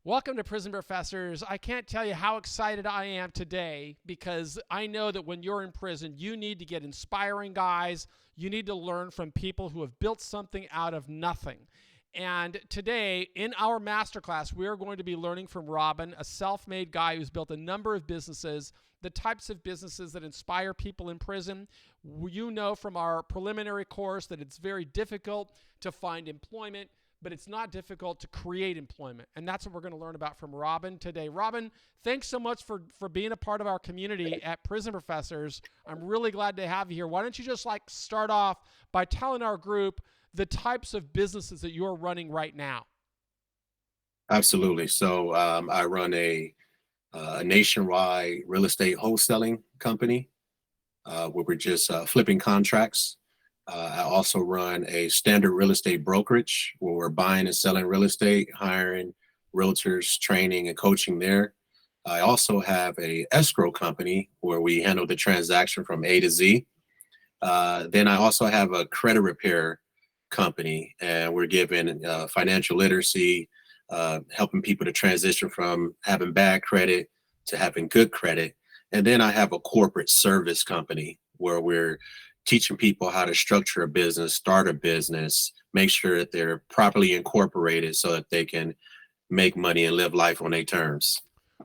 Welcome to Prison Professors. I can't tell you how excited I am today because I know that when you're in prison, you need to get inspiring guys. You need to learn from people who have built something out of nothing. And today, in our masterclass, we are going to be learning from Robin, a self-made guy who's built a number of businesses, the types of businesses that inspire people in prison. You know from our preliminary course that it's very difficult to find employment, but it's not difficult to create employment. And that's what we're going to learn about from Robin today. Robin, thanks so much for being a part of our community at Prison Professors. I'm really glad to have you here. Why don't you just start off by telling our group the types of businesses that you're running right now? Absolutely. So I run a nationwide real estate wholesaling company where we're just flipping contracts. I also run a standard real estate brokerage where we're buying and selling real estate, hiring realtors, training and coaching there. I also have a escrow company where we handle the transaction from A to Z. Then I also have a credit repair company, and we're giving financial literacy, helping people to transition from having bad credit to having good credit. And then I have a corporate service company where we're teaching people how to structure a business, start a business, make sure that they're properly incorporated so that they can make money and live life on their terms.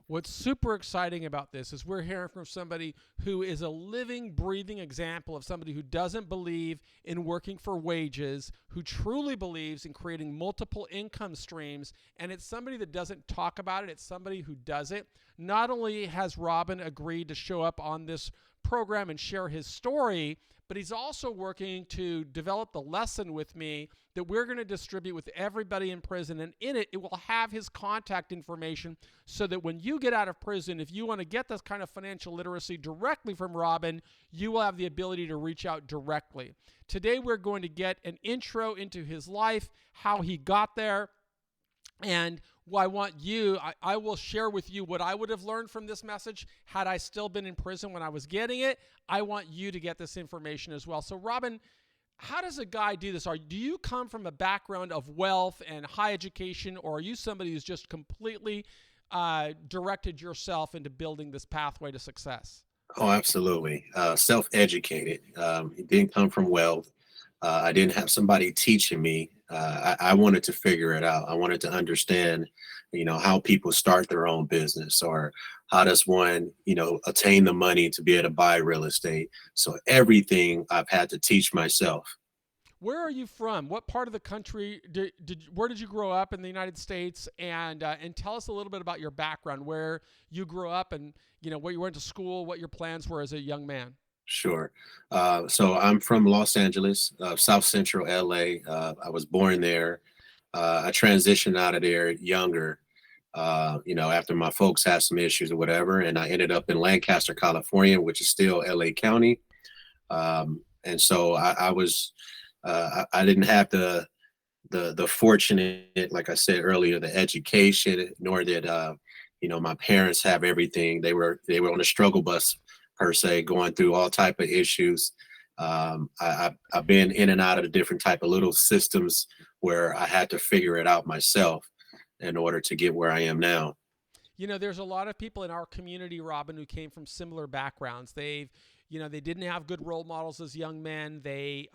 What's super exciting about this is we're hearing from somebody who is a living, breathing example of somebody who doesn't believe in working for wages, who truly believes in creating multiple income streams, and it's somebody that doesn't talk about it, it's somebody who does it. Not only has Robin agreed to show up on this program and share his story, but he's also working to develop the lesson with me that we're going to distribute with everybody in prison. And in it, it will have his contact information so that when you get out of prison, if you want to get this kind of financial literacy directly from Robin, you will have the ability to reach out directly. Today, we're going to get an intro into his life, how he got there, and I want you, I will share with you what I would have learned from this message had I still been in prison when I was getting it. I want you to get this information as well. So, Robin, how does a guy do this? Do you come from a background of wealth and high education, or are you somebody who's just completely directed yourself into building this pathway to success? Oh, absolutely. Self-educated. It didn't come from wealth. I didn't have somebody teaching me. I wanted to figure it out. I wanted to understand, how people start their own business, or how does one, attain the money to be able to buy real estate. So everything I've had to teach myself. Where are you from? What part of the country where did you grow up in the United States? And tell us a little bit about your background, where you grew up, and where you went to school, what your plans were as a young man. Sure. So I'm from Los Angeles, South Central LA. I was born there. I transitioned out of there younger, after my folks had some issues or whatever, and I ended up in Lancaster, California, which is still LA County. And so I didn't have the fortunate, like I said earlier, the education, nor did my parents have everything. They were on a struggle bus per se, going through all type of issues. I've been in and out of the different type of little systems where I had to figure it out myself in order to get where I am now. There's a lot of people in our community, Robin, who came from similar backgrounds. They didn't have good role models as young men. They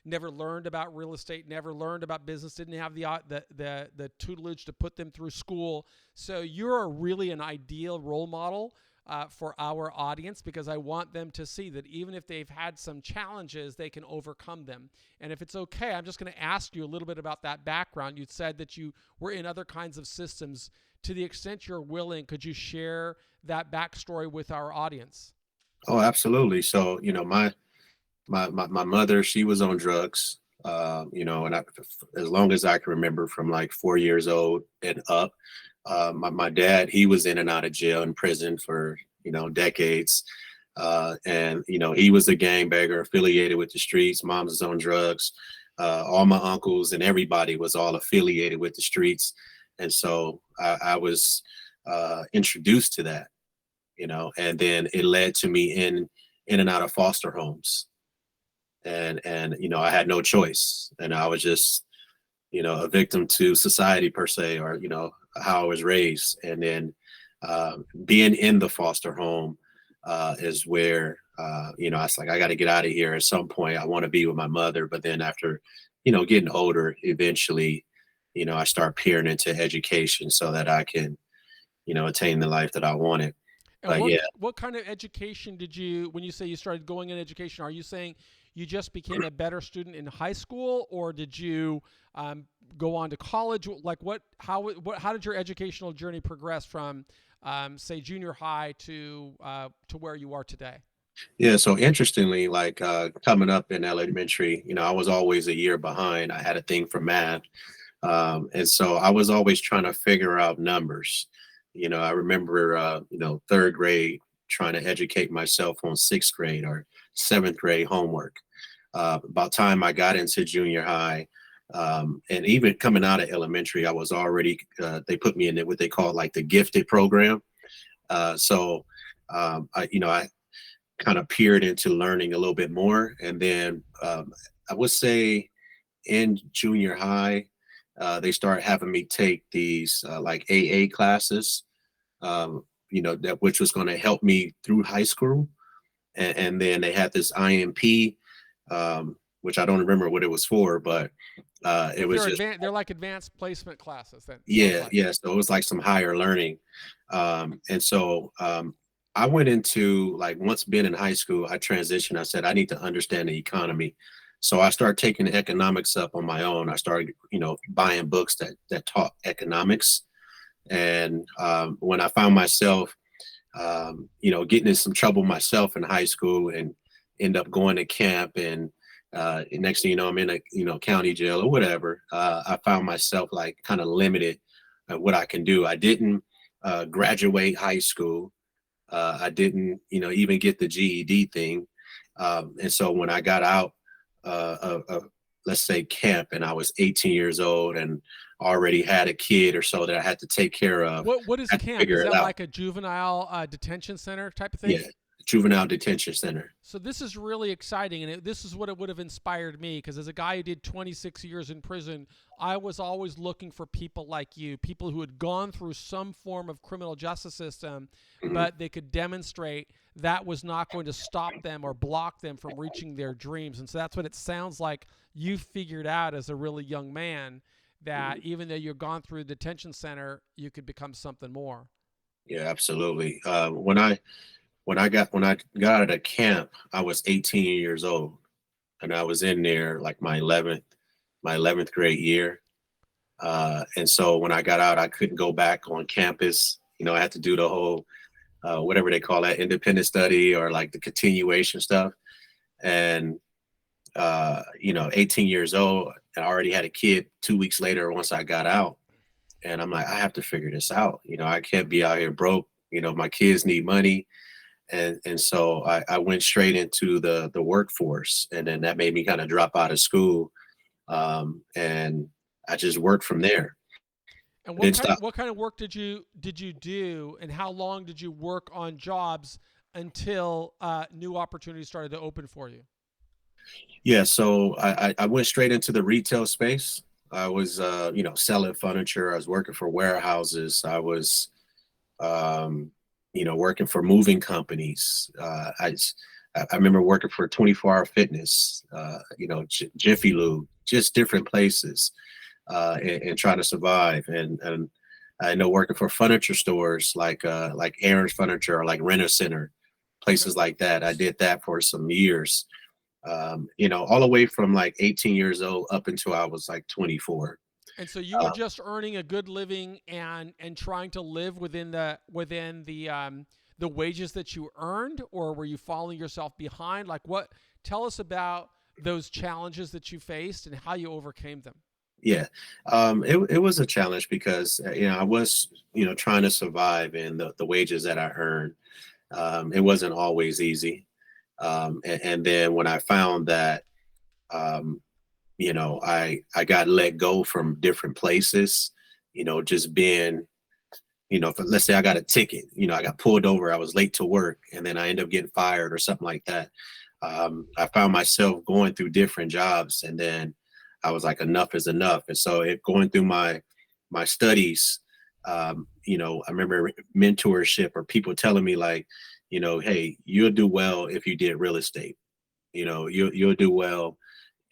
never learned about real estate, never learned about business, didn't have the tutelage to put them through school. So you're really an ideal role model for our audience, because I want them to see that even if they've had some challenges, they can overcome them. And if it's okay, I'm just going to ask you a little bit about that background. You said that you were in other kinds of systems. To the extent you're willing, could you share that backstory with our audience? Oh, absolutely. So, my mother, she was on drugs, and as long as I can remember, from like 4 years old and up. My dad, he was in and out of jail and prison for, decades. And, he was a gangbanger affiliated with the streets. Mom's was on drugs. All my uncles and everybody was all affiliated with the streets. And so I was introduced to that, and then it led to me in and out of foster homes. And I had no choice. And I was just, a victim to society per se, or how I was raised. And then being in the foster home is where I was like, I got to get out of here at some point. I want to be with my mother. But then after getting older, eventually I start peering into education so that I can attain the life that I wanted. And But yeah. what kind of education did you, when you say you started going in education, are you saying you just became a better student in high school, or did you go on to college? Like how did your educational journey progress from, say, junior high to where you are today? Yeah, so interestingly, like coming up in elementary, I was always a year behind. I had a thing for math. And so I was always trying to figure out numbers. I remember, third grade trying to educate myself on sixth grade or seventh grade homework. About time I got into junior high, and even coming out of elementary, I was already, they put me in what they call like the gifted program. So I kind of peered into learning a little bit more. And then I would say in junior high, they start having me take these like AA classes, that which was going to help me through high school. And then they had this IMP, which I don't remember what it was for, but it was just, They're like advanced placement classes. Then sounds yeah, like. yeah. So it was like some higher learning. And so I went into, like, once being in high school, I transitioned. I said, I need to understand the economy. So I started taking economics up on my own. I started, buying books that taught economics. And when I found myself, getting in some trouble myself in high school and end up going to camp, and next thing you know, I'm in a county jail or whatever. I found myself like kind of limited at what I can do. I didn't graduate high school. I didn't, even get the GED thing. And so when I got out of, let's say, camp, and I was 18 years old and already had a kid or so that I had to take care of, What is I had to camp? figure Is it that out. like a juvenile detention center type of thing? Yeah, juvenile detention center. So this is really exciting, and this is what it would have inspired me. Because as a guy who did 26 years in prison, I was always looking for people like you, people who had gone through some form of criminal justice system, Mhm. but they could demonstrate that was not going to stop them or block them from reaching their dreams. And so that's what it sounds like you figured out as a really young man, that even though you've gone through the detention center, you could become something more. Yeah, absolutely. When I got out of camp, I was 18 years old, and I was in there like my 11th grade year. And so when I got out, I couldn't go back on campus. I had to do the whole whatever they call that, independent study, or like the continuation stuff. And 18 years old, I already had a kid 2 weeks later once I got out. And I'm like, I have to figure this out. I can't be out here broke. My kids need money. And so I went straight into the workforce, and then that made me kind of drop out of school, and I just worked from there. And I didn't stop. what kind of work did you do, and how long did you work on jobs until new opportunities started to open for you? Yeah, so I went straight into the retail space. I was selling furniture. I was working for warehouses. I was working for moving companies. I remember working for 24 Hour Fitness, Jiffy Lube, just different places, and trying to survive. And I know working for furniture stores like Aaron's Furniture or like Renter Center, Okay. places like that. I did that for some years, all the way from like 18 years old up until I was like 24. And so you were just earning a good living and trying to live within the wages that you earned, or were you falling yourself behind? Like what? Tell us about those challenges that you faced and how you overcame them. Yeah, it was a challenge because I was trying to survive, and the wages that I earned, it wasn't always easy. And then when I found that um, I got let go from different places, just being, let's say I got a ticket, I got pulled over, I was late to work, and then I end up getting fired or something like that. I found myself going through different jobs, and then I was like, enough is enough. And so it going through my studies, I remember mentorship or people telling me like, hey, you'll do well if you did real estate. You'll do well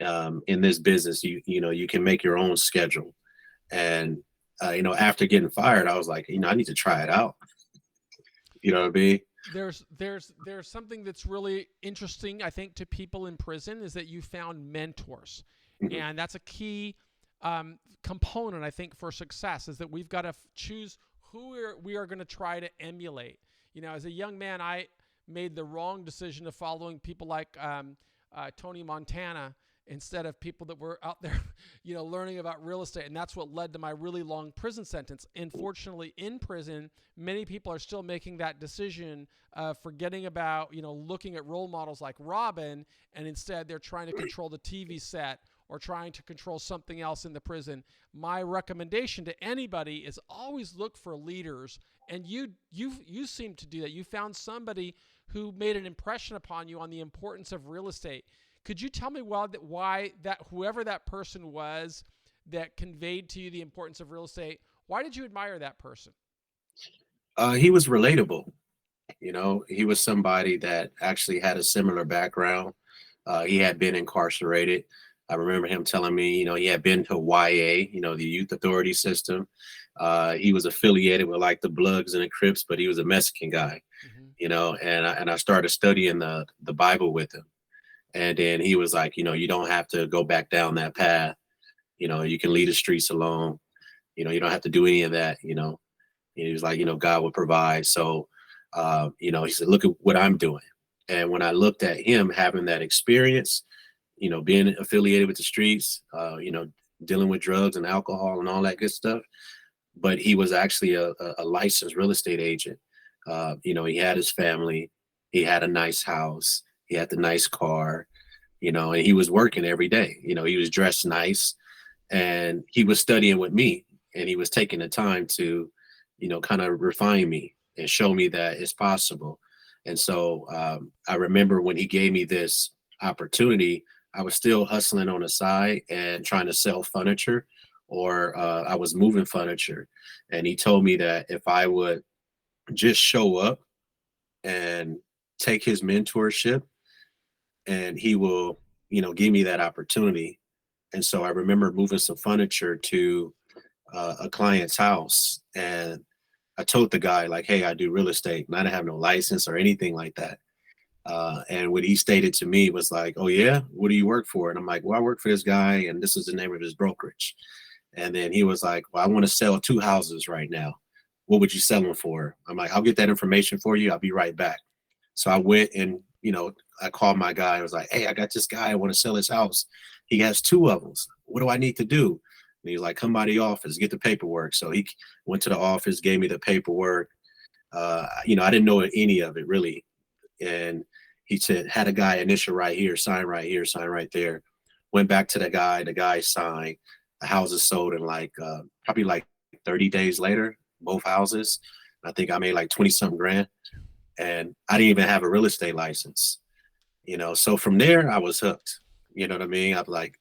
in this business. You can make your own schedule. And after getting fired, I was like, I need to try it out. You know what I mean? There's something that's really interesting, I think, to people in prison is that you found mentors, Mhm. and that's a key component, I think, for success. Is that we've got to choose who we are going to try to emulate. As a young man, I made the wrong decision of following people like Tony Montana instead of people that were out there, learning about real estate. And that's what led to my really long prison sentence. Unfortunately, in prison, many people are still making that decision, forgetting about, looking at role models like Robin, and instead they're trying to control the TV set or trying to control something else in the prison. My recommendation to anybody is always look for leaders. And you seem to do that. You found somebody who made an impression upon you on the importance of real estate. Could you tell me why that whoever that person was that conveyed to you the importance of real estate, why did you admire that person? He was relatable. He was somebody that actually had a similar background. He had been incarcerated. I remember him telling me, he had been to YA, the Youth Authority System. He was affiliated with like the Bloods and the Crips, but he was a Mexican guy, Mm-hmm. and I started studying the Bible with him. And then he was like, you don't have to go back down that path. You can leave the streets alone. You don't have to do any of that. And he was like, God will provide. So, he said, look at what I'm doing. And when I looked at him having that experience, being affiliated with the streets, dealing with drugs and alcohol and all that good stuff, but he was actually a licensed real estate agent. He had his family, he had a nice house, he had the nice car, and he was working every day. He was dressed nice, and he was studying with me, and he was taking the time to, kind of refine me and show me that it's possible. And so I remember when he gave me this opportunity, I was still hustling on the side and trying to sell furniture, or I was moving furniture. And he told me that if I would just show up and take his mentorship, and he will, give me that opportunity. And so I remember moving some furniture to a client's house, and I told the guy like, "Hey, I do real estate, and I didn't have no license or anything like that." And what he stated to me was like, "Oh yeah, what do you work for?" And I'm like, "Well, I work for this guy, and this is the name of his brokerage." And then he was like, "Well, I want to sell 2 houses right now. What would you sell them for?" I'm like, "I'll get that information for you. I'll be right back." So I went and I called my guy. I was like, "Hey, I got this guy. I want to sell his house. He has 2 of them. What do I need to do?" And he's like, "Come by the office, get the paperwork." So he went to the office, gave me the paperwork. I didn't know any of it really. And he said, had a guy initial right here, sign right there. Went back to the guy signed. The houses sold in like probably like 30 days later, both houses. I think I made like 20 something grand. And I didn't even have a real estate license. So from there I was hooked. You know what I mean? I'm like,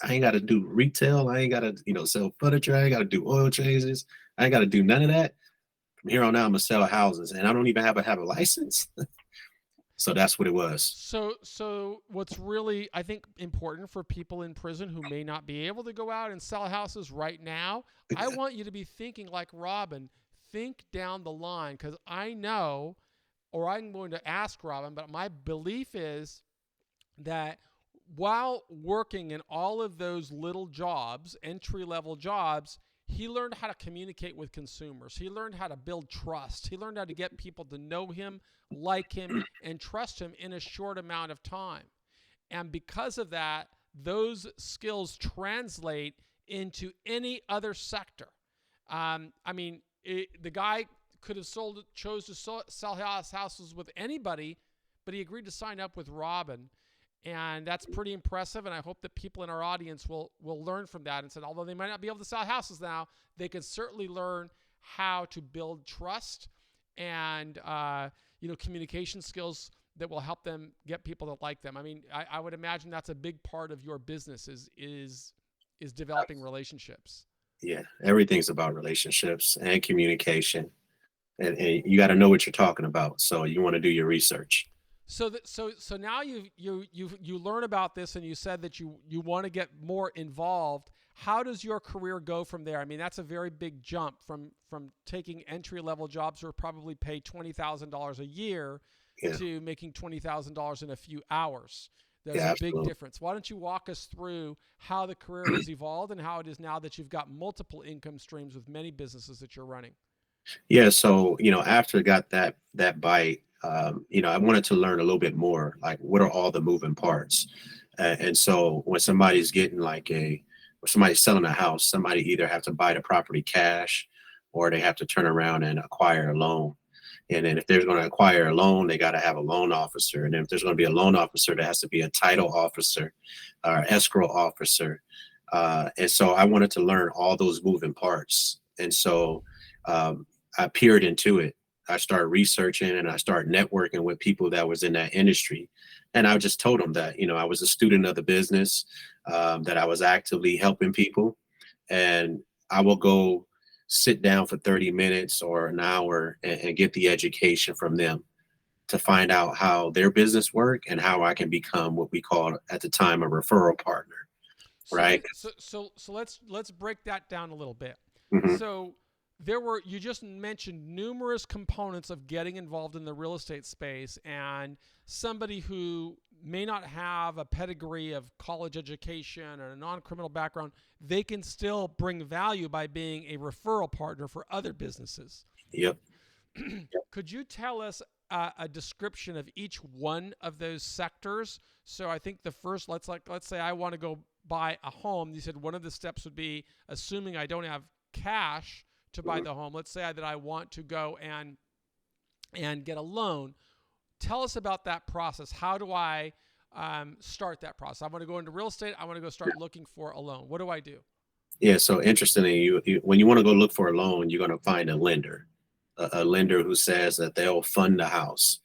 I ain't gotta do retail, I ain't gotta, sell furniture, I ain't gotta do oil changes, I ain't gotta do none of that. From here on out, I'm gonna sell houses, and I don't even have a license. So that's what it was. So what's really, I think, important for people in prison who may not be able to go out and sell houses right now, I want you to be thinking like Robin. Think down the line, because I know, or I'm going to ask Robin, but my belief is that while working in all of those little jobs, entry level jobs, he learned how to communicate with consumers. He learned how to build trust. He learned how to get people to know him, like him, and trust him in a short amount of time. And because of that, those skills translate into any other sector. The guy could have chose to sell houses with anybody, but he agreed to sign up with Robin. And that's pretty impressive. And I hope that people in our audience will learn from that and said, although they might not be able to sell houses now, they can certainly learn how to build trust and communication skills that will help them get people to like them. I mean, I would imagine that's a big part of your business is is developing relationships. Yeah, everything's about relationships and communication, and you got to know what you're talking about. So you want to do your research. So now you learn about this, and you said that you want to get more involved. How does your career go from there? I mean, that's a very big jump from taking entry level jobs who are probably pay $20,000 a year Yeah, to making $20,000 in a few hours. There's yeah, a big absolutely. difference. Why don't you walk us through how the career has evolved and how it is now that you've got multiple income streams with many businesses that you're running? Yeah, so after I got that bite, I wanted to learn a little bit more, like what are all the moving parts, and so when somebody's getting or somebody's selling a house, somebody either have to buy the property cash, or they have to turn around and acquire a loan. And then if they're going to acquire a loan, they got to have a loan officer, and then if there's going to be a loan officer, there has to be a title officer or escrow officer, and so I wanted to learn all those moving parts, and so. Um, I peered into it. I started researching and I started networking with people that was in that industry. And I just told them that, I was a student of the business, that I was actively helping people. And I will go sit down for 30 minutes or an hour and get the education from them to find out how their business work and how I can become what we called at the time a referral partner, So right? let's break that down a little bit. Mhm. So you just mentioned numerous components of getting involved in the real estate space, and somebody who may not have a pedigree of college education or a non-criminal background, they can still bring value by being a referral partner for other businesses. Yep. Could you tell us a description of each one of those sectors? So I think the first, let's say I want to go buy a home. You said one of the steps would be assuming I don't have cash to buy Mhm. the home. Let's say that I want to go and get a loan. Tell us about that process. How do I start that process? I want to go into real estate. I want to go start looking for a loan. What do I do? Yeah, so interestingly, when you want to go look for a loan, you're going to find a lender, a lender who says that they'll fund the house.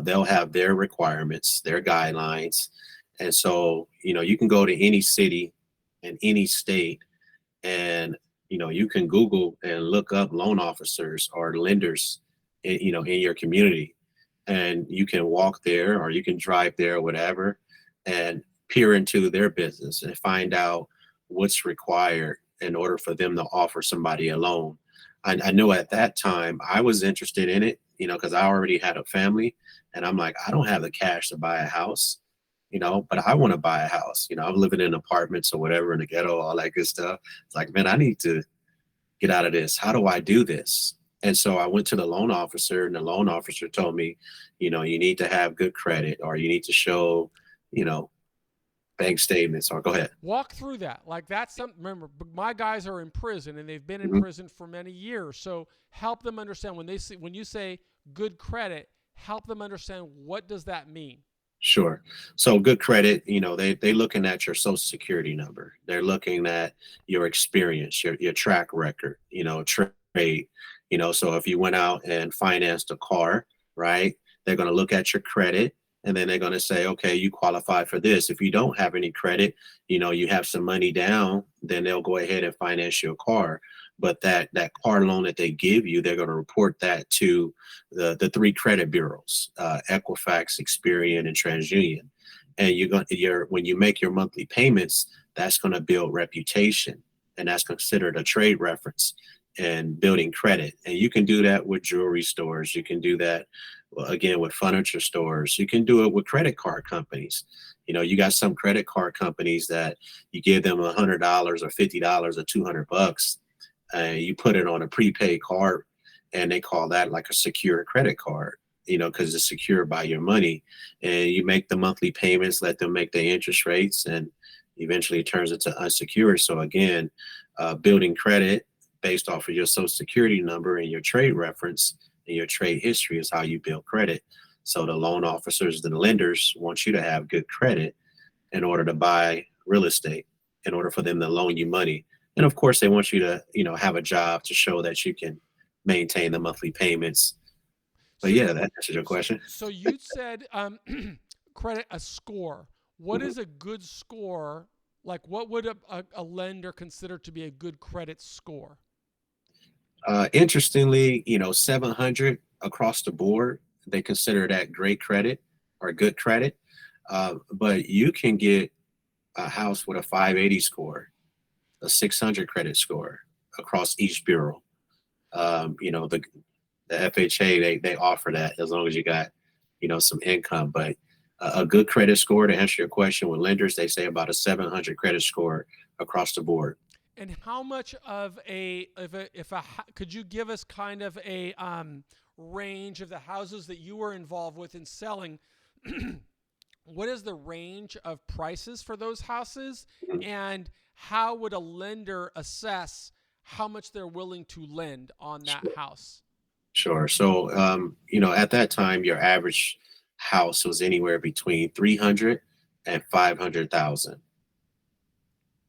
They'll have their requirements, their guidelines, and so you can go to any city and any state, and you can Google and look up loan officers or lenders, in your community, and you can walk there or you can drive there or whatever, and peer into their business and find out what's required in order for them to offer somebody a loan. I know at that time I was interested in it, because I already had a family, and I'm like, I don't have the cash to buy a house, but I want to buy a house. I'm living in apartments or whatever in the ghetto, all that good stuff. It's like, man, I need to get out of this. How do I do this? And so I went to the loan officer, and the loan officer told me, you need to have good credit, or you need to show, you know, bank statements, or go ahead. Walk through that. Like that's some. Remember, my guys are in prison, and they've been in Mhm. prison for many years. So help them understand when you say good credit. Help them understand what does that mean. Sure. So good credit, they looking at your social security number. They're looking at your experience, your track record, trade, so if you went out and financed a car, right? They're going to look at your credit, and then they're going to say, okay, you qualify for this. If you don't have any credit, you have some money down, then they'll go ahead and finance your car. But that car loan that they give you, they're going to report that to the three credit bureaus, Equifax, Experian, and TransUnion. And when you make your monthly payments, that's going to build reputation, and that's considered a trade reference and building credit. And you can do that with jewelry stores. You can do that, well, again, with furniture stores. You can do it with credit card companies. You got some credit card companies that you give them $100 or $50 or $200, and you put it on a prepaid card, and they call that like a secure credit card, because it's secured by your money, and you make the monthly payments, let them make the interest rates, and eventually it turns into unsecured. So again, building credit based off of your social security number and your trade reference and your trade history is how you build credit. So the loan officers, the lenders want you to have good credit in order to buy real estate, in order for them to loan you money. And of course, they want you to, have a job to show that you can maintain the monthly payments. But So yeah, that answers your question. so you said credit a score. What Mhm. is a good score Like, what would a lender consider to be a good credit score? Interestingly, 700 across the board, they consider that great credit or good credit. But you can get a house with a 580 score, a 600 credit score across each bureau. The FHA, they offer that as long as you got, some income. But a good credit score, to answer your question, with lenders, they say about a 700 credit score across the board. And how much of a could you give us kind of a range of the houses that you were involved with in selling? What is the range of prices for those houses, Mhm. and how would a lender assess how much they're willing to lend on that Sure. house? Sure. So, at that time, your average house was anywhere between 300 and 500,000.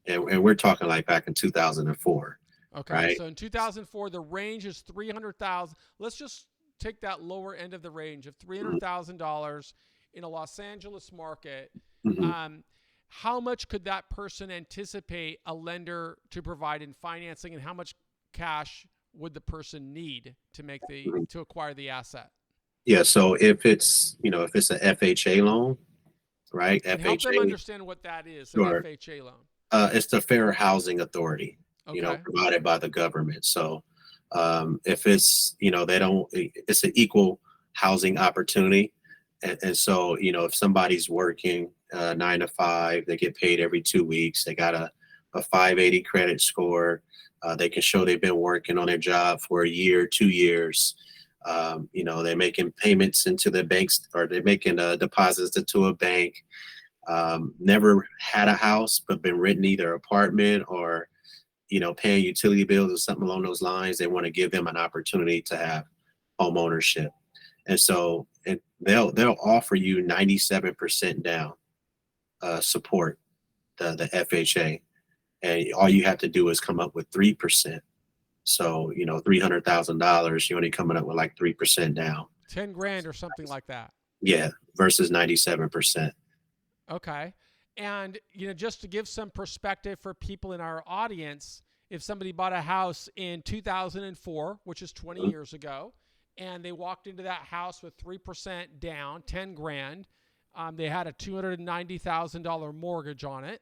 And we're talking like back in 2004, Okay, right? so in 2004, the range is 300,000. Let's just take that lower end of the range of $300,000 in a Los Angeles market. Mm-hmm. Um, how much could that person anticipate a lender to provide in financing, and how much cash would the person need to make to acquire the asset? Yeah. So if it's a FHA loan, right? And help them FHA, understand what that is, an sure. FHA loan. It's the Fair Housing Authority, Okay. provided by the government. So if it's, they don't, it's an equal housing opportunity. And so, if somebody's working 9 to 5, they get paid every 2 weeks, they got a 580 credit score, they can show they've been working on their job for a year, 2 years. They're making payments into the banks, or they're making deposits into a bank. Never had a house, but been renting either apartment or, paying utility bills or something along those lines. They want to give them an opportunity to have home ownership. And so they'll offer you 97% down support, the FHA. And all you have to do is come up with 3%. So, $300,000, you're only coming up with like 3% down. 10 grand or something like that. Yeah, versus 97%. Okay. And, just to give some perspective for people in our audience, if somebody bought a house in 2004, which is 20 Mhm. years ago, and they walked into that house with 3% down, 10 grand, they had a $290,000 mortgage on it.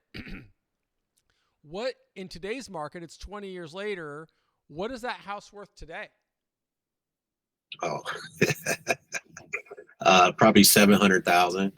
What, in today's market, it's 20 years later, what is that house worth today? Oh, probably 700,000.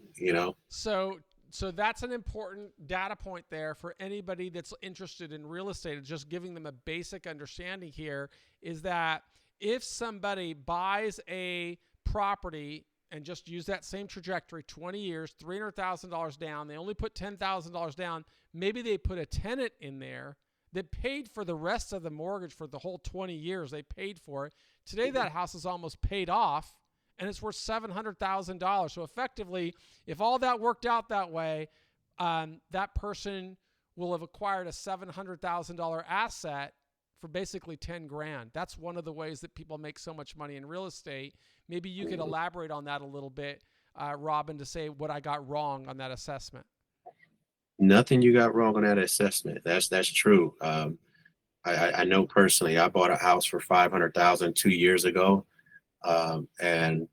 So so that's an important data point there for anybody that's interested in real estate. It's just giving them a basic understanding here is that if somebody buys a property and just use that same trajectory, 20 years, $300,000 down, they only put $10,000 down, maybe they put a tenant in there that paid for the rest of the mortgage for the whole 20 years. They paid for it. Today that house is almost paid off, and it's worth $700,000. So effectively, if all that worked out that way, that person will have acquired a $700,000 asset for basically 10 grand. That's one of the ways that people make so much money in real estate. Maybe you could elaborate on that a little bit, Robin, to say what I got wrong on that assessment. Nothing you got wrong on that assessment. That's true. I know personally, I bought a house for 500,000 2 years ago. And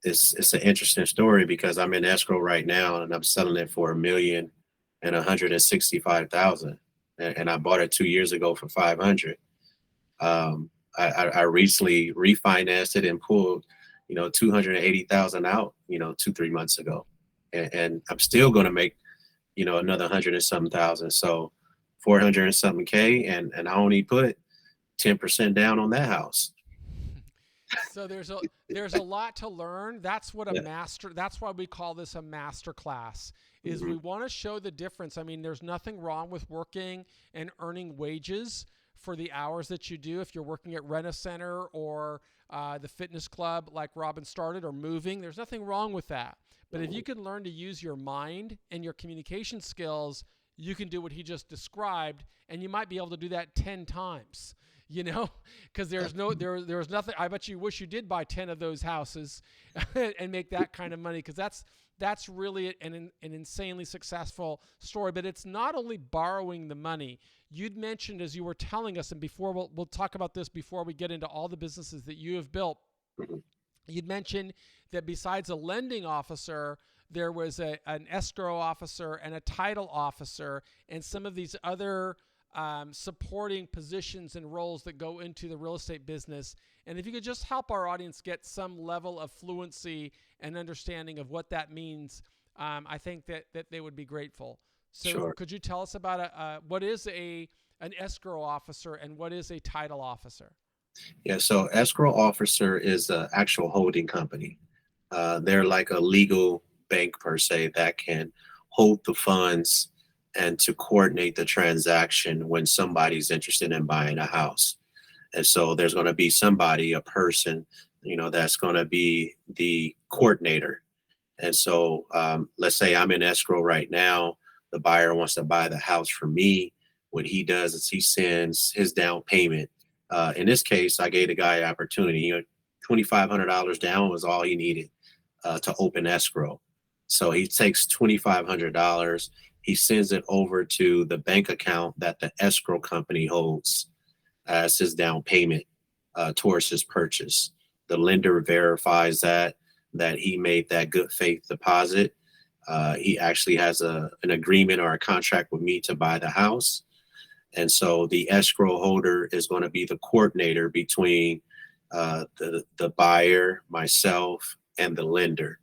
it's an interesting story because I'm in escrow right now and I'm selling it for 1,165,000. And I bought it 2 years ago for 500. I recently refinanced it and pulled, 280,000 out, 2, 3 months ago. And I'm still going to make, another 100 and something thousand. So 400 and something K. And I only put 10% down on that house. So there's a lot to learn. That's what a Yeah. master. That's why we call this a master class. Is Mhm. we want to show the difference. I mean, there's nothing wrong with working and earning wages for the hours that you do. If you're working at Rent a Center or the fitness club like Robin started, or moving, there's nothing wrong with that. But if you can learn to use your mind and your communication skills, you can do what he just described, and you might be able to do that 10 times. You know, because there's nothing. I bet you wish you did buy 10 of those houses and make that kind of money, because that's really an insanely successful story. But it's not only borrowing the money. You'd mentioned as you were telling us, and before we'll talk about this before we get into all the businesses that you have built. Mhm. You'd mentioned that besides a lending officer, there was an escrow officer and a title officer, and some of these other supporting positions and roles that go into the real estate business. And if you could just help our audience get some level of fluency and understanding of what that means, I think that they would be grateful. So Sure. could you tell us about what is an escrow officer and what is a title officer? Yeah. So escrow officer is an actual holding company. They're like a legal bank per se that can hold the funds and to coordinate the transaction when somebody's interested in buying a house. And so there's going to be somebody, a person, that's going to be the coordinator. And so let's say I'm in escrow right now. The buyer wants to buy the house from me. What he does is he sends his down payment. In this case, I gave the guy opportunity. $2,500 down was all he needed to open escrow. So he takes $2,500. He sends it over to the bank account that the escrow company holds as his down payment towards his purchase. The lender verifies that he made that good faith deposit. He actually has an agreement or a contract with me to buy the house. And so the escrow holder is going to be the coordinator between the buyer, myself, and the lender.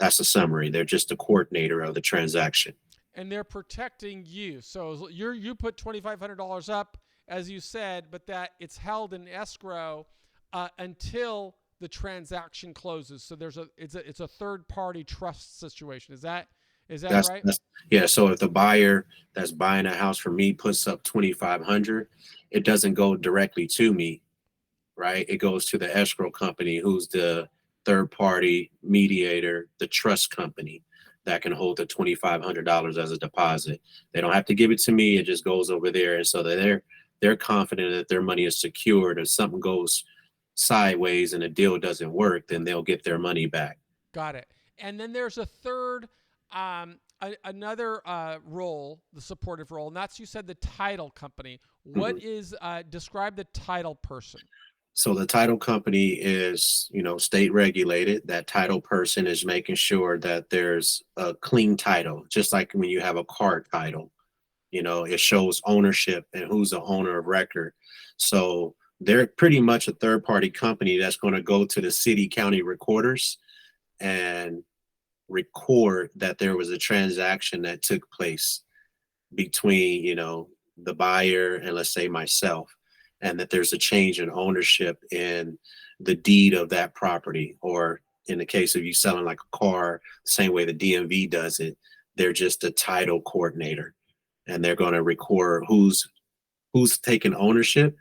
That's a summary. They're just the coordinator of the transaction. And they're protecting you. So you put $2,500 up, as you said, but that it's held in escrow until the transaction closes. So it's a third party trust situation. Is that right? Yeah. So if the buyer that's buying a house from me puts up 2,500, it doesn't go directly to me, right? It goes to the escrow company, who's the third party mediator, the trust company that can hold the $2,500 as a deposit. They don't have to give it to me. It just goes over there. And so that they're confident that their money is secured. If something goes sideways and the deal doesn't work, then they'll get their money back. Got it. And then there's a third, another role, the supportive role, and that's, you said, the title company. What Mhm. is, describe the title person? So the title company is, state regulated. That title person is making sure that there's a clean title, just like when you have a car title. It shows ownership and who's the owner of record. So they're pretty much a third party company that's going to go to the city county recorders and record that there was a transaction that took place between, the buyer and, let's say, myself, and that there's a change in ownership in the deed of that property. Or in the case of you selling like a car, same way the DMV does it, they're just a title coordinator, and they're going to record who's taking ownership,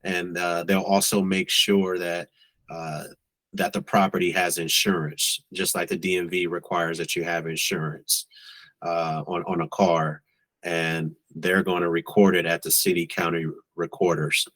and they'll also make sure uh, that the property has insurance, just like the DMV requires that you have insurance on a car, and they're going to record it at the city county recorders.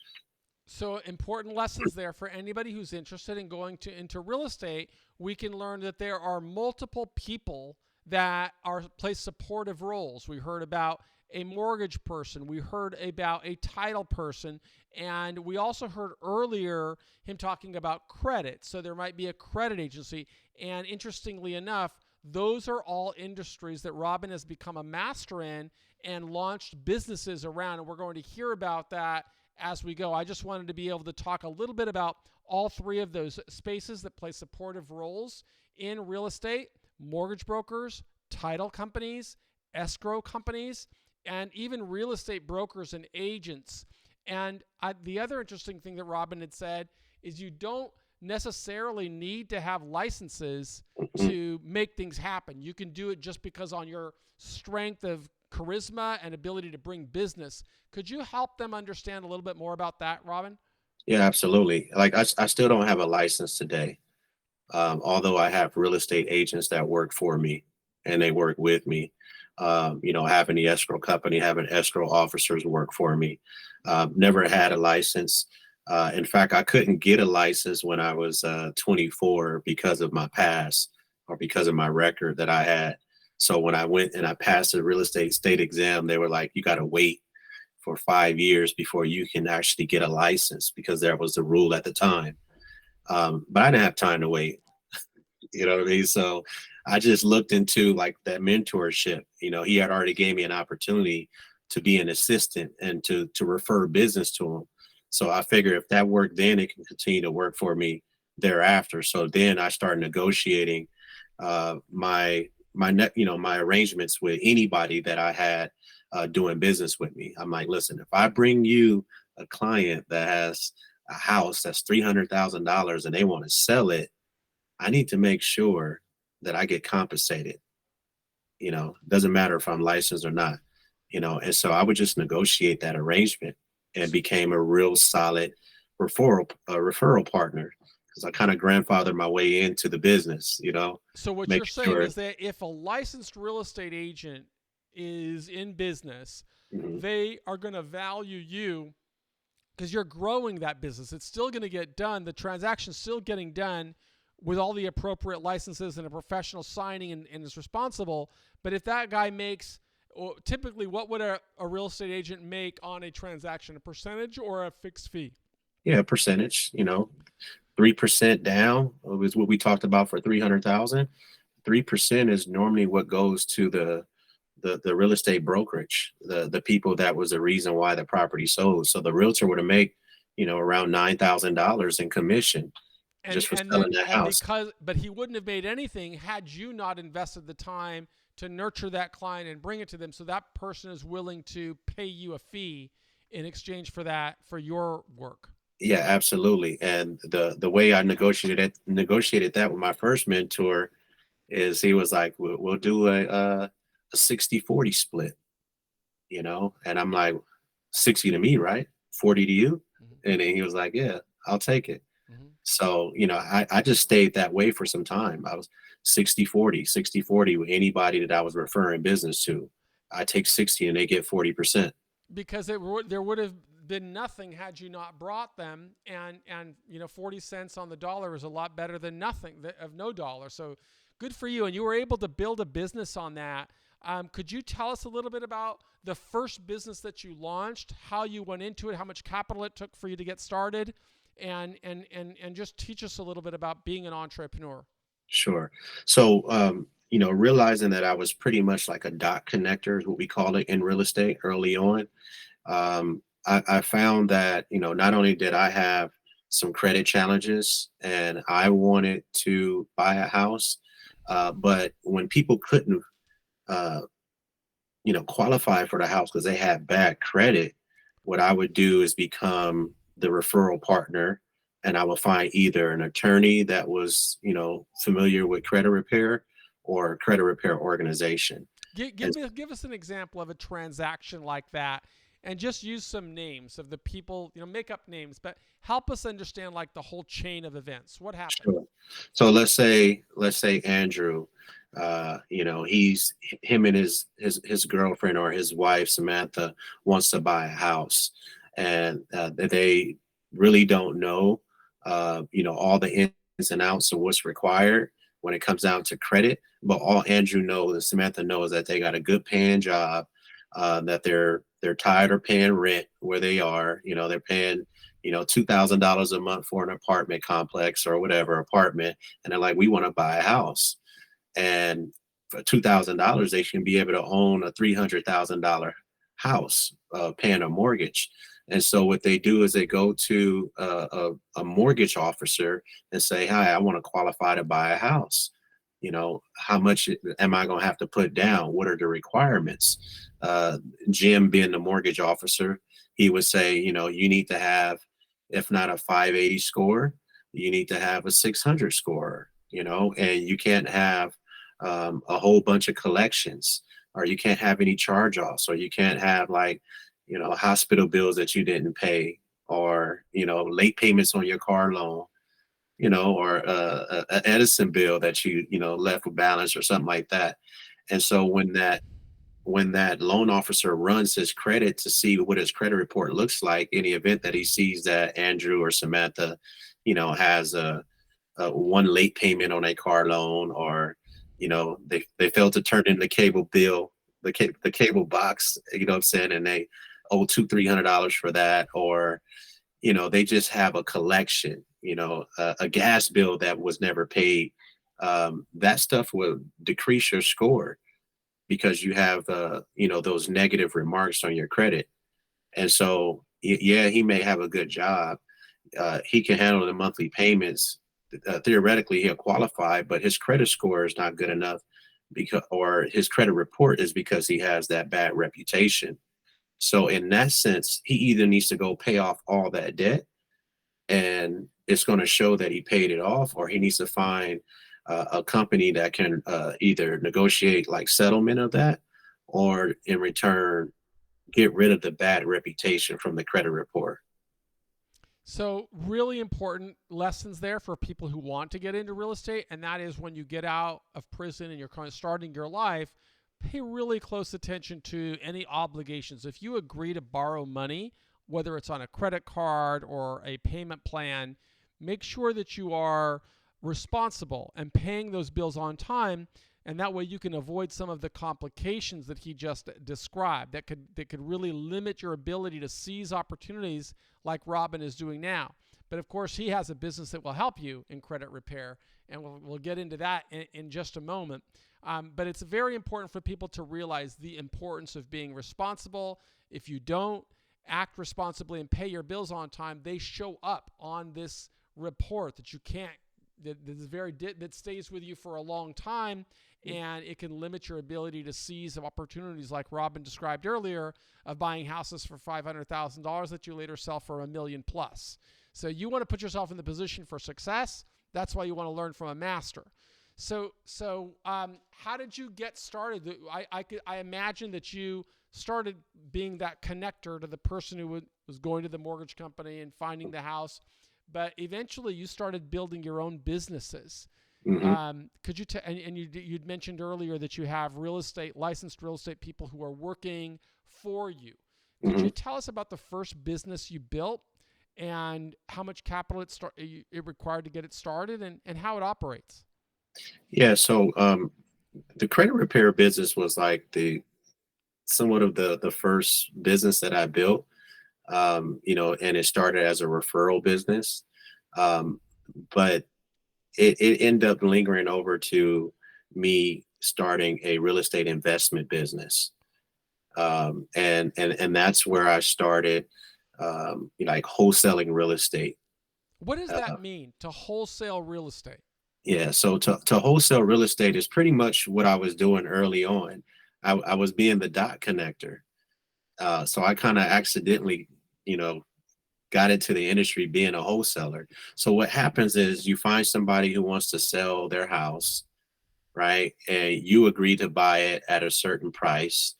So important lessons there for anybody who's interested in going into real estate. We can learn that there are multiple people that are play supportive roles. We heard about a mortgage person. We heard about a title person. And we also heard earlier him talking about credit. So there might be a credit agency. And interestingly enough, those are all industries that Robin has become a master in and launched businesses around. And we're going to hear about that as we go. I just wanted to be able to talk a little bit about all three of those spaces that play supportive roles in real estate: mortgage brokers, title companies, escrow companies, and even real estate brokers and agents. And the other interesting thing that Robin had said is you don't necessarily need to have licenses Mhm. to make things happen. You can do it just because on your strength of charisma and ability to bring business. Could you help them understand a little bit more about that, Robin? Yeah, absolutely. Like I still don't have a license today, although I have real estate agents that work for me and they work with me. Having the escrow company, having escrow officers work for me. Never had a license. In fact, I couldn't get a license when I was 24 because of my past or because of my record that I had. So when I went and I passed the real estate state exam, they were like, you got to wait for 5 years before you can actually get a license, because that was the rule at the time. But I didn't have time to wait. You know what I mean? So I just looked into like that mentorship. He had already gave me an opportunity to be an assistant and to refer business to him. So I figure if that worked then, it can continue to work for me thereafter. So then I started negotiating my arrangements with anybody that I had doing business with me. I'm like, listen, if I bring you a client that has a house that's $300,000 and they want to sell it, I need to make sure that I get compensated. Doesn't matter if I'm licensed or not. And so I would just negotiate that arrangement and became a real solid referral partner, because I kind of grandfathered my way into the business. So what you're Making saying sure. is that if a licensed real estate agent is in business, Mhm. they are going to value you because you're growing that business. It's still going to get done. The transaction's still getting done with all the appropriate licenses and a professional signing and is responsible. But if that guy makes, or typically, what would a real estate agent make on a transaction? A percentage or a fixed fee? Yeah, percentage. 3% down was what we talked about for 300,000. 3% is normally what goes to the real estate brokerage, the people that was the reason why the property sold. So the realtor would have make, around $9,000 in commission and just for and selling then that and house. because but he wouldn't have made anything had you not invested the time to nurture that client and bring it to them, so that person is willing to pay you a fee in exchange for that, for your work. Yeah, absolutely. And the way I negotiated that with my first mentor is he was like, we'll do a 60-40 split, and I'm like, 60 to me, right? 40 to you? Mm-hmm. And then he was like, yeah, I'll take it. Mm-hmm. So, I just stayed that way for some time. I was 60-40, 60-40 with anybody that I was referring business to. I take 60 and they get 40%. Because there would have been nothing had you not brought them, and 40 cents on the dollar is a lot better than nothing, of no dollar. So good for you, and you were able to build a business on that. Could you tell us a little bit about the first business that you launched, how you went into it, how much capital it took for you to get started, and just teach us a little bit about being an entrepreneur? Sure. So, realizing that I was pretty much like a dot connector is what we call it in real estate early on. I found that, not only did I have some credit challenges and I wanted to buy a house, but when people couldn't, uh, qualify for the house because they had bad credit, what I would do is become the referral partner, and I would find either an attorney that was, familiar with credit repair or a credit repair organization. And Give us an example of a transaction like that, and just use some names of the people. Make up names, but help us understand like the whole chain of events. What happened? sure. So let's say Andrew, he's him and his girlfriend or his wife Samantha wants to buy a house, and they really don't know, all the ins and outs of what's required when it comes down to credit. But all Andrew knows and Samantha knows that they got a good paying job, that they're tired of paying rent where they are. They're paying $2,000 a month for an apartment complex or whatever apartment, and they're like, we want to buy a house. And for $2,000, they should be able to own a $300,000 house, paying a mortgage. And so what they do is they go to a mortgage officer and say, "Hi, I want to qualify to buy a house. How much am I going to have to put down? What are the requirements?" Jim, being the mortgage officer, he would say, you need to have, if not a 580 score, you need to have a 600 score, and you can't have a whole bunch of collections, or you can't have any charge offs, or you can't have like, hospital bills that you didn't pay, or, late payments on your car loan, or a Edison bill that left with balance or something like that. And so when that loan officer runs his credit to see what his credit report looks like, in the event that he sees that Andrew or Samantha, has a one late payment on a car loan, or They failed to turn in the cable bill, the cable box, what I'm saying, and they owe $200-300 for that, or they just have a collection, a gas bill that was never paid. That stuff will decrease your score because you have those negative remarks on your credit. And so yeah, he may have a good job. He can handle the monthly payments. Theoretically, he'll qualify, but his credit score is not good enough or his credit report is because he has that bad reputation. So in that sense, he either needs to go pay off all that debt and it's going to show that he paid it off, or he needs to find a company that can either negotiate like settlement of that, or in return, get rid of the bad reputation from the credit report. So, really important lessons there for people who want to get into real estate. And that is when you get out of prison and you're kind of starting your life, pay really close attention to any obligations. If you agree to borrow money, whether it's on a credit card or a payment plan, make sure that you are responsible and paying those bills on time. And that way you can avoid some of the complications that he just described that could really limit your ability to seize opportunities like Robin is doing now. But of course, he has a business that will help you in credit repair, and we'll get into that in just a moment. But it's very important for people to realize the importance of being responsible. If you don't act responsibly and pay your bills on time, they show up on this report that you can't, that stays with you for a long time, and it can limit your ability to seize opportunities like Robin described earlier of buying houses for $500,000 that you later sell for $1 million plus. So you want to put yourself in the position for success. That's why you want to learn from a master. So how did you get started? I imagine that you started being that connector to the person who was going to the mortgage company and finding the house, but eventually you started building your own businesses. Mm-hmm. Could you you'd mentioned earlier that you have licensed real estate people who are working for you. Could Mm-hmm. you tell us about the first business you built and how much capital it required to get it started and how it operates? Yeah. So the credit repair business was like somewhat of the first business that I built. And it started as a referral business. Um, but it ended up lingering over to me starting a real estate investment business. And that's where I started, like wholesaling real estate. What does Uh, that mean to wholesale real estate? yeah. So to wholesale real estate is pretty much what I was doing early on. I was being the dot connector. So I kind of accidentally, you know, got into the industry being a wholesaler. So what happens is you find somebody who wants to sell their house, right? And you agree to buy it at a certain price,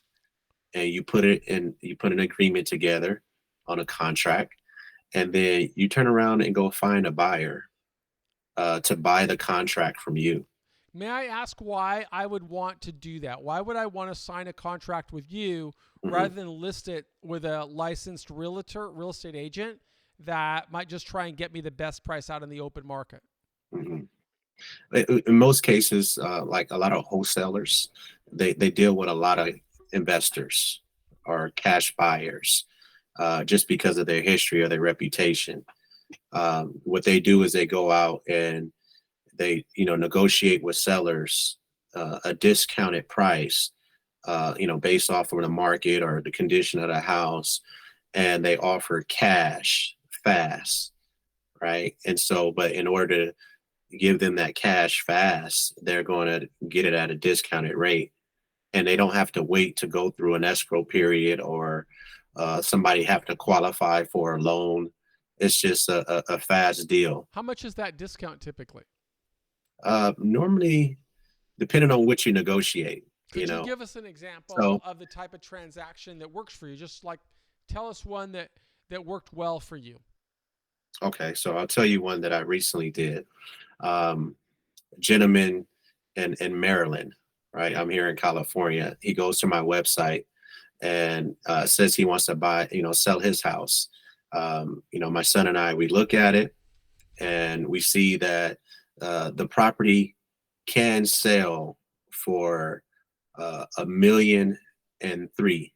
and you put an agreement together on a contract, and then you turn around and go find a buyer to buy the contract from you. May I ask why I would want to do that? Why would I want to sign a contract with you Mhm, rather than list it with a licensed real estate agent that might just try and get me the best price out in the open market? mhm. In most cases, like a lot of wholesalers, they deal with a lot of investors or cash buyers, just because of their history or their reputation. What they do is they go out and they, negotiate with sellers a discounted price, based off of the market or the condition of the house, and they offer cash fast, right? And so, but in order to give them that cash fast, they're going to get it at a discounted rate, and they don't have to wait to go through an escrow period or somebody have to qualify for a loan. It's just a fast deal. How much is that discount typically? Normally, depending on what you negotiate, you Could you know. give us an example So, of the type of transaction that works for you? Just like tell us one that worked well for you. okay, so I'll tell you one that I recently did. Um, Gentleman in Maryland, right? I'm here in California. He goes to my website and says he wants to buy, sell his house. My son and I, we look at it and we see that the property can sell for 1,000,003,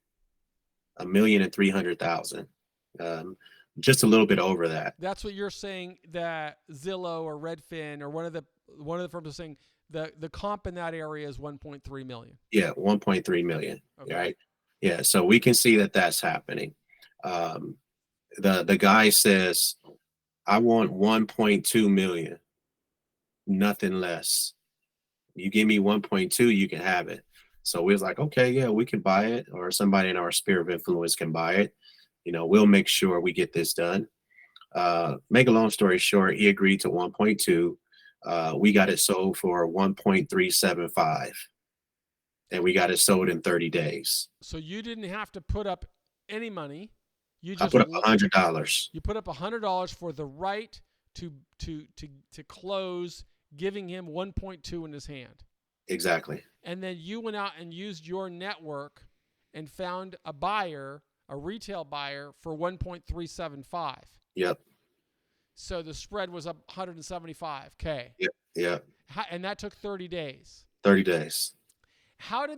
1,300,000, just a little bit over that. That's what you're saying, that Zillow or Redfin or one of the firms is saying the comp in that area is 1.3 million. Yeah, 1.3 million. Okay. Right. Yeah. So we can see that that's happening. Um, the guy says, I want 1.2 million, nothing less. You give me 1.2, you can have it. So we was like, okay, yeah, we can buy it, or somebody in our sphere of influence can buy it. We'll make sure we get this done. Make a long story short, he agreed to 1.2. We got it sold for 1.375, and we got it sold in 30 days. So you didn't have to put up any money. You I just put up $100. you put up $100 for the right to close, giving him 1.2 in his hand. Exactly. And then you went out and used your network and found a buyer, a retail buyer, for 1.375. Yep. So the spread was up 175K. Yep. Yep. And that took 30 days. 30 days. How do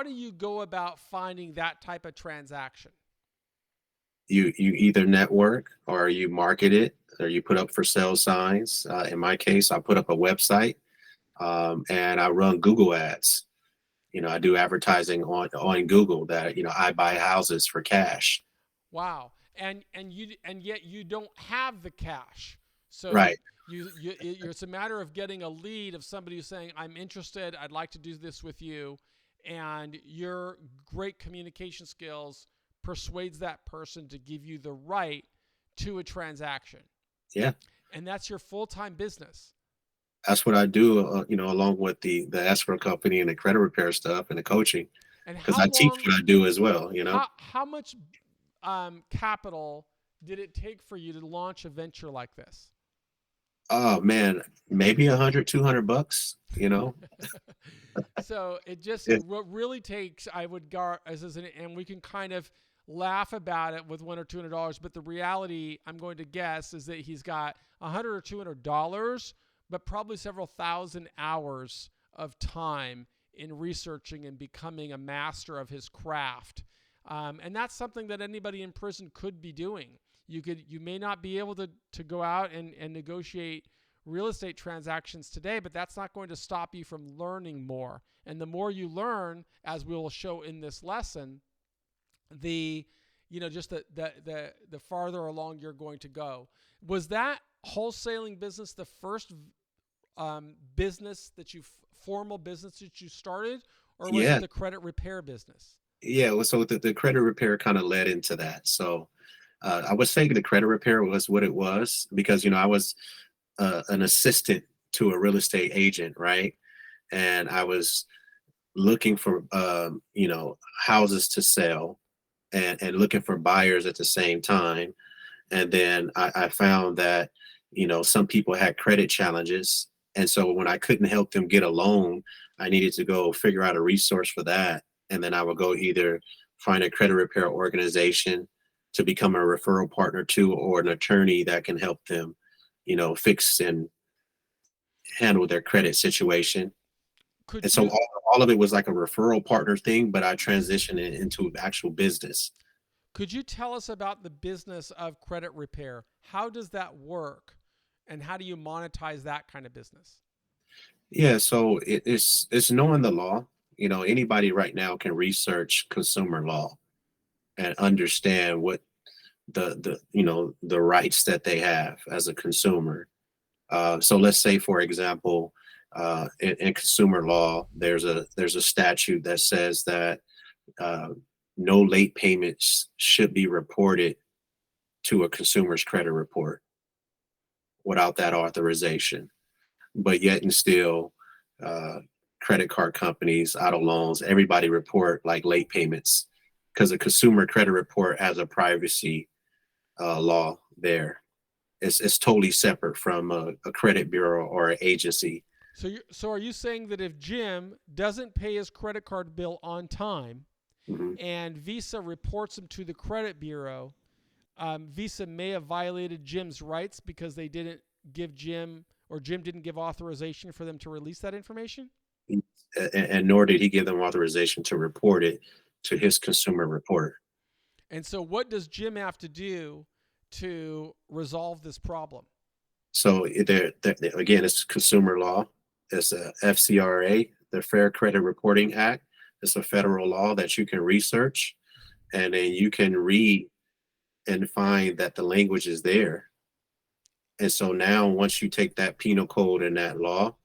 you go about finding that type of transaction? You either network, or you market it, or you put up for sale signs. In my case, I put up a website, and I run Google ads. I do advertising on Google that, I buy houses for cash. Wow. And yet you don't have the cash. So Right. it's a matter of getting a lead of somebody who's saying, I'm interested, I'd like to do this with you, and your great communication skills persuades that person to give you the right to a transaction. Yeah. And that's your full-time business. That's what I do, along with the escrow company and the credit repair stuff and the coaching, And because how I teach long what I do as well. how much capital did it take for you to launch a venture like this? Oh man, maybe 100, $200. So it just Yeah. what really takes, I would guard, and we can kind of laugh about it with $100 or $200, but the reality, I'm going to guess, is that he's got $100 or $200, but probably several thousand hours of time in researching and becoming a master of his craft. And that's something that anybody in prison could be doing. You may not be able to go out and negotiate real estate transactions today, but that's not going to stop you from learning more. And the more you learn, as we will show in this lesson, the farther along you're going to go. Was that wholesaling business the first formal business that you started, or was Yeah. it the credit repair business? Yeah. Well, so the credit repair kind of led into that. So I would say the credit repair was what it was because, I was an assistant to a real estate agent, right? And I was looking for, houses to sell, and looking for buyers at the same time. And then I found that, some people had credit challenges. And so when I couldn't help them get a loan, I needed to go figure out a resource for that. And then I would go either find a credit repair organization to become a referral partner to, or an attorney that can help them, fix and handle their credit situation. Could And so you all of it was like a referral partner thing, but I transitioned it into actual business. Could you tell us about the business of credit repair? How does that work? And how do you monetize that kind of business? Yeah, so it's knowing the law. Anybody right now can research consumer law and understand what the rights that they have as a consumer. So let's say, for example, in consumer law, there's a statute that says that uh, no late payments should be reported to a consumer's credit report without that authorization. But yet and still, uh, credit card companies, auto loans, everybody report like late payments because a consumer credit report has a privacy law there. It's totally separate from a credit bureau or an agency. So are you saying that if Jim doesn't pay his credit card bill on time Mhm. and Visa reports him to the credit bureau, Visa may have violated Jim's rights because they didn't give Jim, or Jim didn't give authorization for them to release that information? and nor did he give them authorization to report it to his consumer reporter. And so, what does Jim have to do to resolve this problem? So again, it's consumer law. It's a FCRA, the Fair Credit Reporting Act. It's a federal law that you can research, and then you can read and find that the language is there. And so now, once you take that penal code and that law,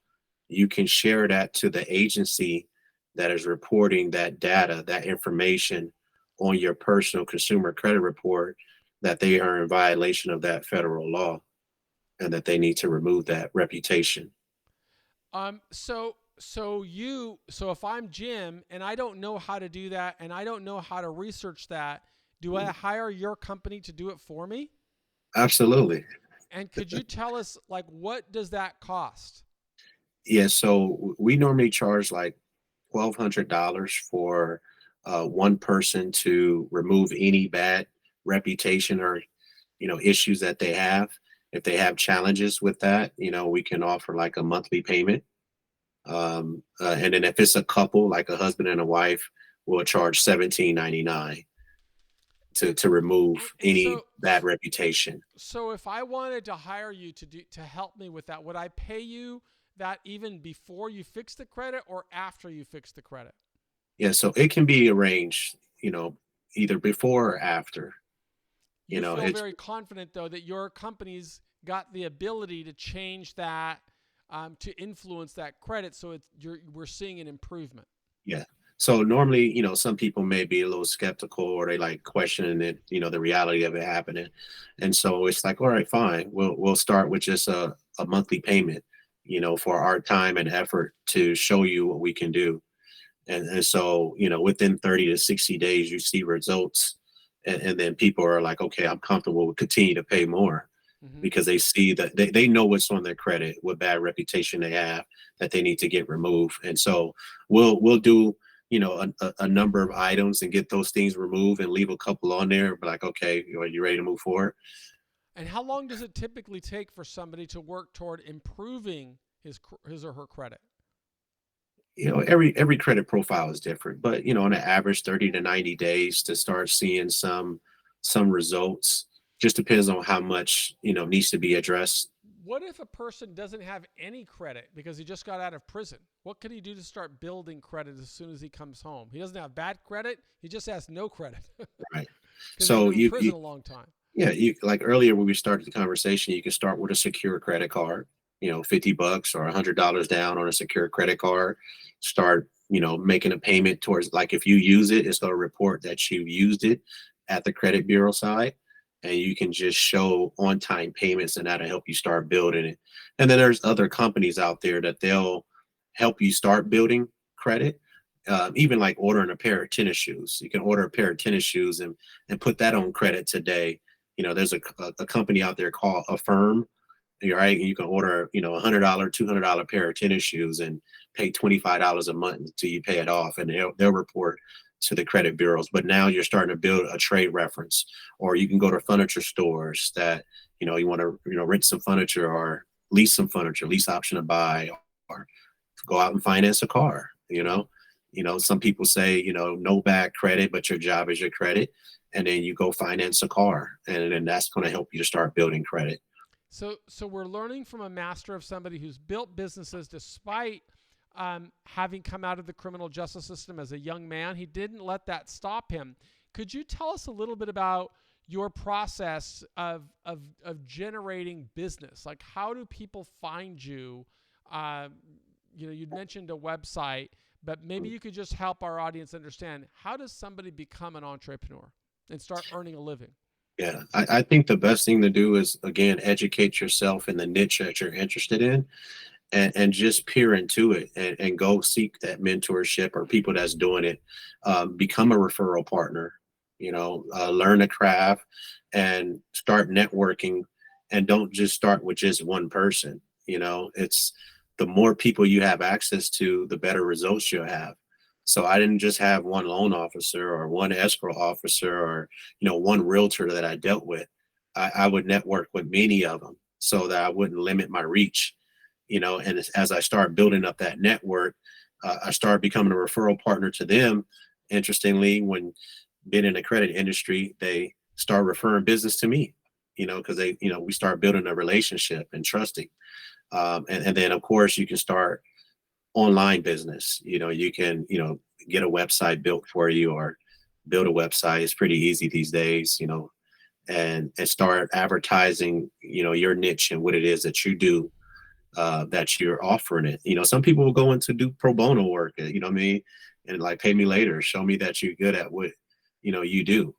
you can share that to the agency that is reporting that data, that information on your personal consumer credit report, that they are in violation of that federal law and that they need to remove that reputation. So if I'm Jim and I don't know how to do that and I don't know how to research that, do I hire your company to do it for me? Absolutely. And could you tell us, like, what does that cost? Yeah, so we normally charge like $1,200 for one person to remove any bad reputation or issues that they have. If they have challenges with that, we can offer like a monthly payment. And then if it's a couple, like a husband and a wife, we'll charge $17.99 to remove And any bad reputation. so if I wanted to hire you to help me with that, would I pay you that even before you fix the credit or after you fix the credit? Yeah, so it can be arranged, either before or after. You feel It's very confident though that your company's got the ability to change that, to influence that credit, so we're seeing an improvement. Yeah. So normally, some people may be a little skeptical or they like questioning it, the reality of it happening. And so it's like, all right, fine. We'll start with just a monthly payment, for our time and effort to show you what we can do. And so, within 30 to 60 days, you see results. And then people are like, okay, I'm comfortable with continue to pay more Hmm. because they see that they know what's on their credit, what bad reputation they have that they need to get removed. And so we'll do, a number of items and get those things removed and leave a couple on there. But like, okay, are you ready to move forward? And how long does it typically take for somebody to work toward improving his or her credit? Every credit profile is different, but on an average 30 to 90 days to start seeing some results. Just depends on how much needs to be addressed. What if a person doesn't have any credit because he just got out of prison? What could he do to start building credit as soon as he comes home? He doesn't have bad credit, he just has no credit Right. because he's So been in you prison a long time. yeah, you like earlier when we started the conversation, you can start with a secure credit card, $50 or $100 down on a secure credit card. Start, making a payment towards, like, if you use it, it's going to report that you used it at the credit bureau side. And you can just show on time payments and that'll help you start building it. And then there's other companies out there that they'll help you start building credit. Even like ordering a pair of tennis shoes. You can order a pair of tennis shoes and put that on credit today. There's a company out there called Affirm. Right, you can order $100, $200 pair of tennis shoes and pay $25 a month until you pay it off, and they'll report to the credit bureaus. But now you're starting to build a trade reference, or you can go to furniture stores that you want to rent some furniture or lease some furniture, lease option to buy, or go out and finance a car. Some people say no bad credit, but your job is your credit, and then you go finance a car, and then that's going to help you to start building credit. So we're learning from a master of somebody who's built businesses despite having come out of the criminal justice system as a young man. He didn't let that stop him. Could you tell us a little bit about your process of generating business? Like, how do people find you? You'd mentioned a website, but maybe you could just help our audience understand, how does somebody become an entrepreneur and start earning a living? Yeah, I think the best thing to do is, again, educate yourself in the niche that you're interested in, and just peer into it and go seek that mentorship or people that's doing it. Become a referral partner, learn a craft and start networking, and don't just start with just one person. It's the more people you have access to, the better results you'll have. So I didn't just have one loan officer or one escrow officer or one realtor that I dealt with. I would network with many of them so that I wouldn't limit my reach. And as I start building up that network, I started becoming a referral partner to them. Interestingly, when being in the credit industry, they start referring business to me, because we start building a relationship and trusting. And then of course you can start online business. You can, get a website built for you or build a website. It's pretty easy these days, and start advertising, your niche and what it is that you do, that you're offering it. Some people will go into do pro bono work, what I mean? And like pay me later, show me that you're good at what, you do,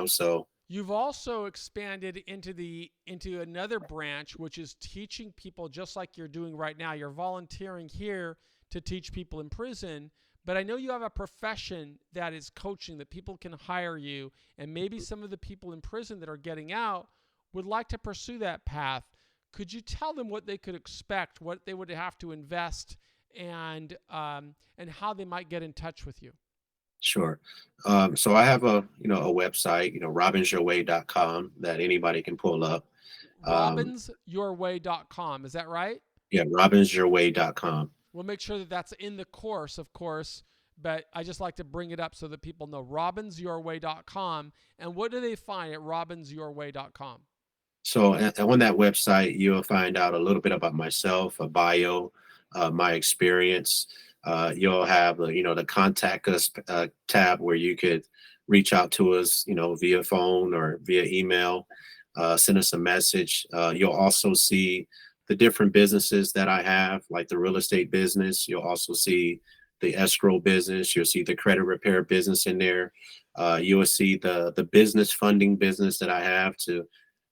so You've also expanded into another branch, which is teaching people just like you're doing right now. You're volunteering here to teach people in prison, but I know you have a profession that is coaching, that people can hire you, and maybe some of the people in prison that are getting out would like to pursue that path. Could you tell them what they could expect, what they would have to invest, and how they might get in touch with you? sure. So I have a website, robinsyourway.com that anybody can pull up. Um, Robinsyourway.com. Is that right? yeah, robinsyourway.com. We'll make sure that that's in the course, of course, but I just like to bring it up so that people know. Robinsyourway.com. And what do they find at robinsyourway.com? So on that website, you'll find out a little bit about myself, a bio, my experience. You'll have the contact us tab where you could reach out to us, via phone or via email, send us a message. You'll also see the different businesses that I have, like the real estate business. You'll also see the escrow business. You'll see the credit repair business in there. You will see the business funding business that I have to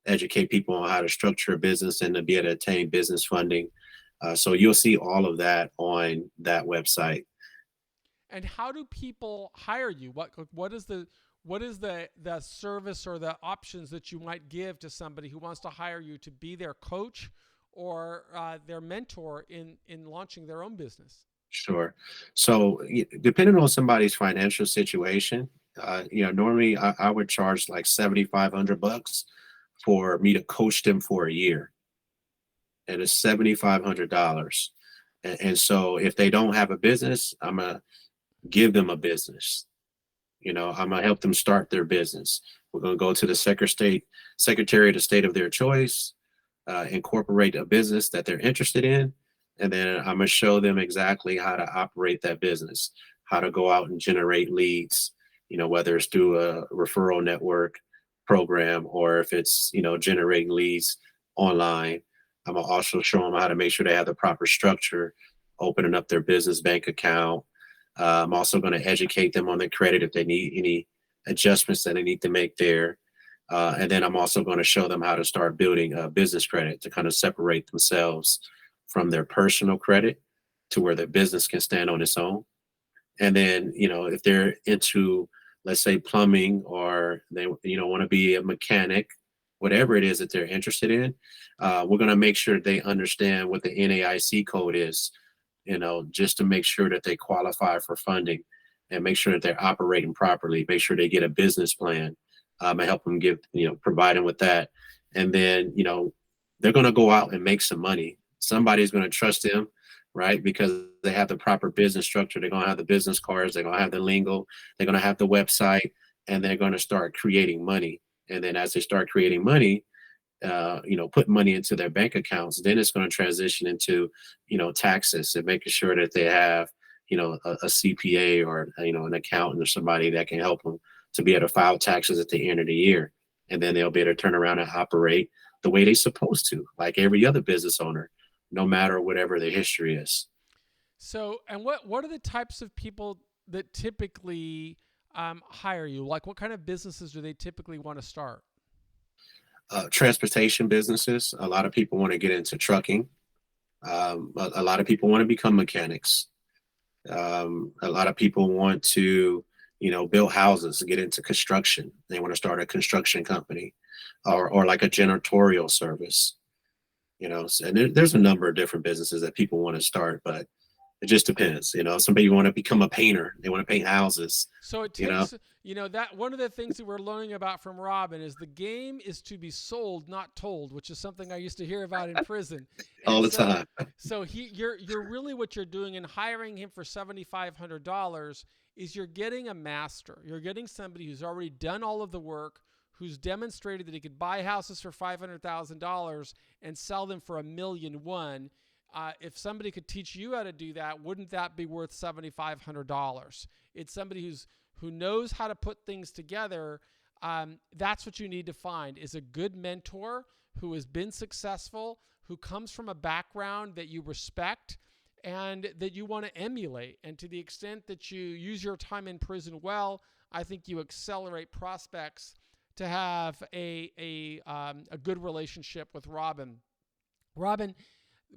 educate people on how to structure a business and to be able to attain business funding. So you'll see all of that on that website. And how do people hire you? What is the service or the options that you might give to somebody who wants to hire you to be their coach or their mentor in launching their own business? Sure. So depending on somebody's financial situation, normally I would charge like 7,500 bucks for me to coach them for a year, and it's $7,500. And so if they don't have a business, I'm gonna give them a business. I'm gonna help them start their business. We're gonna go to the secretary of the state of their choice, incorporate a business that they're interested in, and then I'm gonna show them exactly how to operate that business, how to go out and generate leads. Whether it's through a referral network program or if it's generating leads online. I'm gonna also show them how to make sure they have the proper structure, opening up their business bank account. I'm also going to educate them on the credit if they need any adjustments that they need to make there. And then I'm also going to show them how to start building a business credit to kind of separate themselves from their personal credit to where their business can stand on its own. And then, if they're into, let's say, plumbing, or they, want to be a mechanic, whatever it is that they're interested in, we're going to make sure they understand what the NAIC code is, just to make sure that they qualify for funding and make sure that they're operating properly, make sure they get a business plan, and help them provide them with that. And then, they're going to go out and make some money. Somebody's going to trust them, right? Because they have the proper business structure. They're going to have the business cards. They're going to have the lingo. They're going to have the website, and they're going to start creating money. And then as they start creating money, put money into their bank accounts, then it's going to transition into, taxes and making sure that they have, a CPA or, an accountant or somebody that can help them to be able to file taxes at the end of the year. And then they'll be able to turn around and operate the way they're supposed to, like every other business owner, no matter whatever their history is. So, and what are the types of people that typically hire you? Like, what kind of businesses do they typically want to start? Transportation businesses. A lot of people want to get into trucking. A lot of people want to become mechanics. A lot of people want to, build houses, get into construction. They want to start a construction company, or like a janitorial service. And there's a number of different businesses that people want to start, but It just depends. Somebody want to become a painter. They want to paint houses. So it You know, takes, that one of the things that we're learning about from Robin is the game is to be sold, not told, which is something I used to hear about in prison. all And the so, time. you're really what you're doing in hiring him for $7,500 is you're getting a master. You're getting somebody who's already done all of the work, who's demonstrated that he could buy houses for $500,000 and sell them for $1,000,001. If somebody could teach you how to do that, wouldn't that be worth $7,500? It's somebody who knows how to put things together. That's what you need to find is a good mentor who has been successful, who comes from a background that you respect and that you want to emulate. And to the extent that you use your time in prison well, I think you accelerate prospects to have a good relationship with Robin. Robin,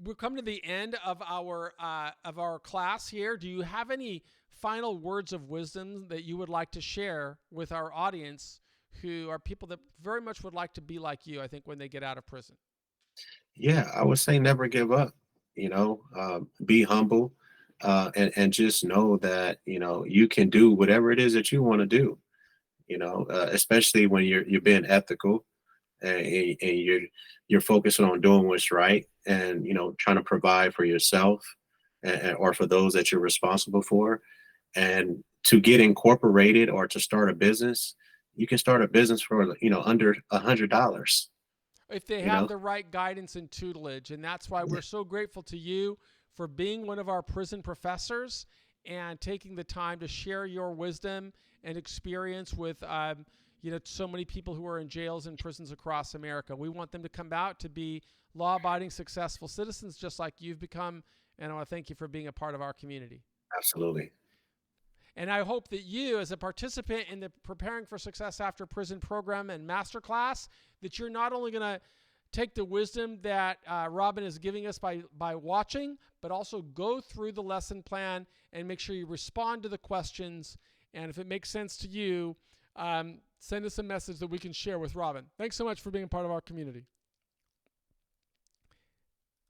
we're coming to the end of our class here. Do you have any final words of wisdom that you would like to share with our audience, who are people that very much would like to be like you? I think when they get out of prison. Yeah, I would say never give up. Be humble, and just know that you can do whatever it is that you want to do. Especially when you're being ethical, and you're focusing on doing what's right, and trying to provide for yourself, or for those that you're responsible for. And to get incorporated or to start a business, you can start a business for under $100. If they you have know the right guidance and tutelage. And that's why yeah, we're so grateful to you for being one of our prison professors and taking the time to share your wisdom and experience with so many people who are in jails and prisons across America. We want them to come out to be law-abiding, successful citizens just like you've become. And I want to thank you for being a part of our community. absolutely. And I hope that you, as a participant in the Preparing for Success After Prison program and masterclass, that you're not only going to take the wisdom that Robin is giving us by watching, but also go through the lesson plan and make sure you respond to the questions. And if it makes sense to you, send us a message that we can share with Robin. Thanks so much for being a part of our community.